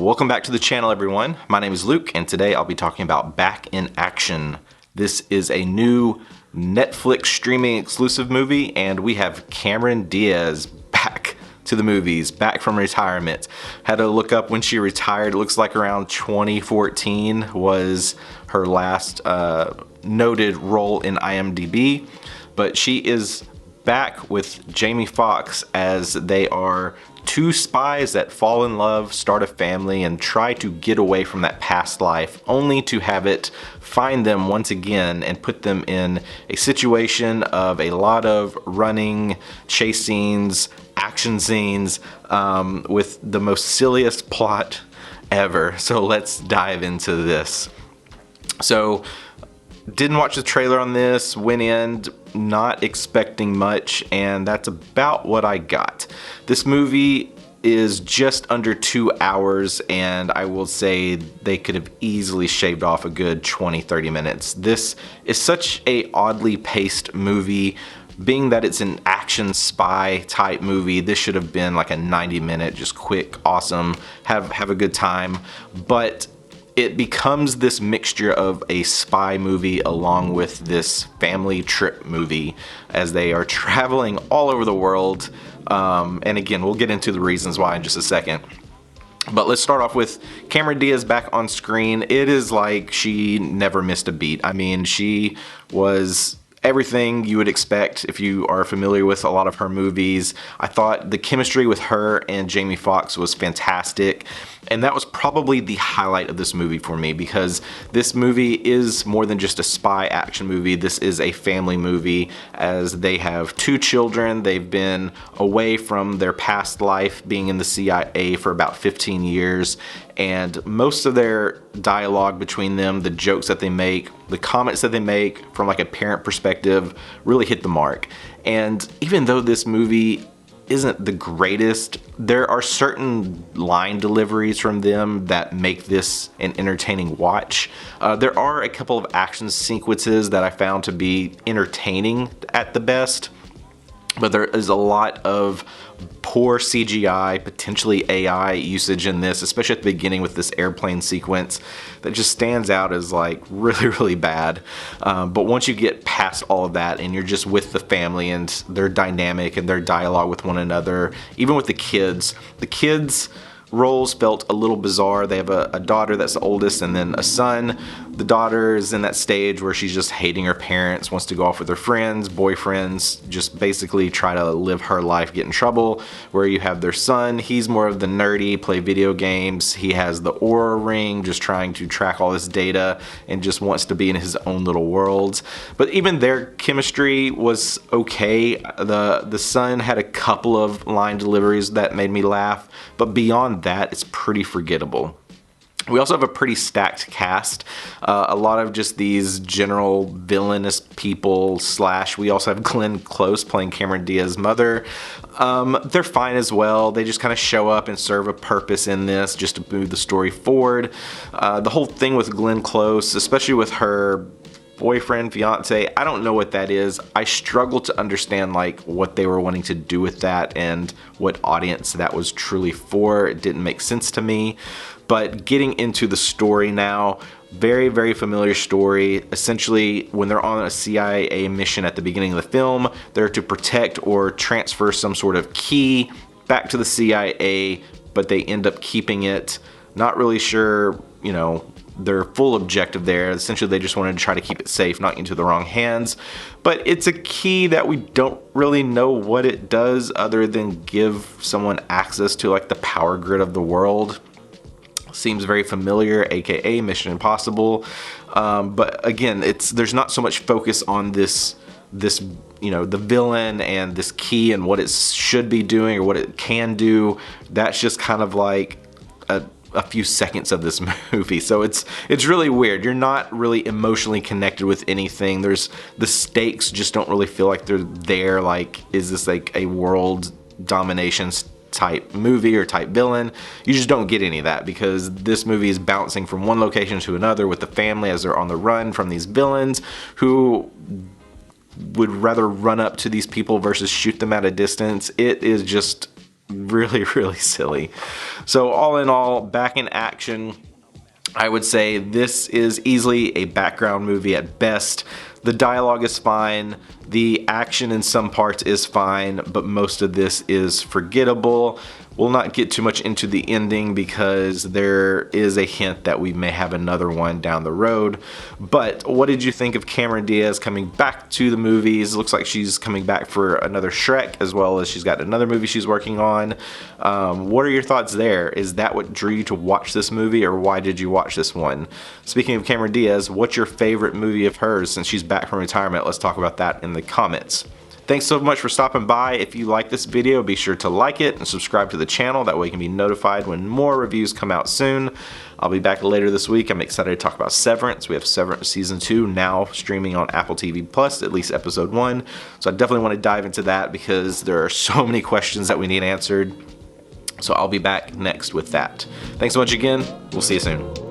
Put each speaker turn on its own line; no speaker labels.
Welcome back to the channel, everyone. My name is Luke, and today I'll be talking about Back in Action. This is a new Netflix streaming exclusive movie, and we have Cameron Diaz back to the movies, back from retirement. Had to look up when she retired. It looks like around 2014 was her last noted role in IMDb, but she is back with Jamie Foxx as they are two spies that fall in love, start a family, and try to get away from that past life, only to have it find them once again and put them in a situation of a lot of running, chase scenes, action scenes, with the most silliest plot ever. So let's dive into this. So, didn't watch the trailer on this, went in not expecting much, and that's about what I got. This movie is just under 2 hours, and I will say they could have easily shaved off a good 20-30 minutes. This is such a oddly paced movie. Being that it's an action spy type movie, this should have been like a 90-minute, just quick, awesome, have a good time. But it becomes this mixture of a spy movie along with this family trip movie as they are traveling all over the world. And again, we'll get into the reasons why in just a second. But let's start off with Cameron Diaz back on screen. It is like she never missed a beat. I mean, she was everything you would expect if you are familiar with a lot of her movies. I thought the chemistry with her and Jamie Foxx was fantastic, and that was probably the highlight of this movie for me, because this movie is more than just a spy action movie. This is a family movie, as they have two children. They've been away from their past life being in the CIA for about 15 years, and most of their dialogue between them, the jokes that they make, the comments that they make from like a parent perspective really hit the mark. And even though this movie isn't the greatest, there are certain line deliveries from them that make this an entertaining watch. There are a couple of action sequences that I found to be entertaining at the best, but there is a lot of poor CGI, potentially AI usage in this, especially at the beginning with this airplane sequence that just stands out as like really bad. But once you get past all of that and you're just with the family and their dynamic and their dialogue with one another, even with the kids roles felt a little bizarre. They have a daughter that's the oldest and then a son. The daughter is in that stage where she's just hating her parents, wants to go off with her friends, boyfriends, just basically try to live her life, get in trouble. Where you have their son, he's more of the nerdy, play video games. He has the Aura ring, just trying to track all this data and just wants to be in his own little world. But even their chemistry was okay. The son had a couple of line deliveries that made me laugh, but beyond that, it's pretty forgettable. We also have a pretty stacked cast, a lot of just these general villainous people / we also have Glenn Close playing Cameron Diaz's mother. They're fine as well. They just kind of show up and serve a purpose in this just to move the story forward. The whole thing with Glenn Close, especially with her boyfriend, fiance, I don't know what that is. I struggle to understand like what they were wanting to do with that and what audience that was truly for. It didn't make sense to me. But getting into the story now, very familiar story. Essentially, when they're on a CIA mission at the beginning of the film, they're to protect or transfer some sort of key back to the CIA, but they end up keeping it. Not really sure, their full objective there. Essentially, they just wanted to try to keep it safe, not into the wrong hands. But it's a key that we don't really know what it does other than give someone access to like the power grid of the world. Seems very familiar, aka Mission Impossible. But again, there's not so much focus on this the villain and this key and what it should be doing or what it can do. That's just kind of like a few seconds of this movie. So it's really weird. You're not really emotionally connected with anything. The stakes just don't really feel like they're there. Like, is this like a world domination type movie or type villain? You just don't get any of that, because this movie is bouncing from one location to another with the family as they're on the run from these villains who would rather run up to these people versus shoot them at a distance. It is just really, really silly. So all in all, Back in Action, I would say this is easily a background movie at best. The dialogue is fine, the action in some parts is fine, but most of this is forgettable. We'll not get too much into the ending because there is a hint that we may have another one down the road. But what did you think of Cameron Diaz coming back to the movies? Looks like she's coming back for another Shrek, as well as she's got another movie she's working on. What are your thoughts there? Is that what drew you to watch this movie, or why did you watch this one? Speaking of Cameron Diaz, what's your favorite movie of hers since she's back from retirement? Let's talk about that in the comments. Thanks so much for stopping by. If you like this video, be sure to like it and subscribe to the channel. That way you can be notified when more reviews come out soon. I'll be back later this week. I'm excited to talk about Severance. We have Severance Season 2 now streaming on Apple TV Plus, at least Episode 1. So I definitely want to dive into that because there are so many questions that we need answered. So I'll be back next with that. Thanks so much again. We'll see you soon.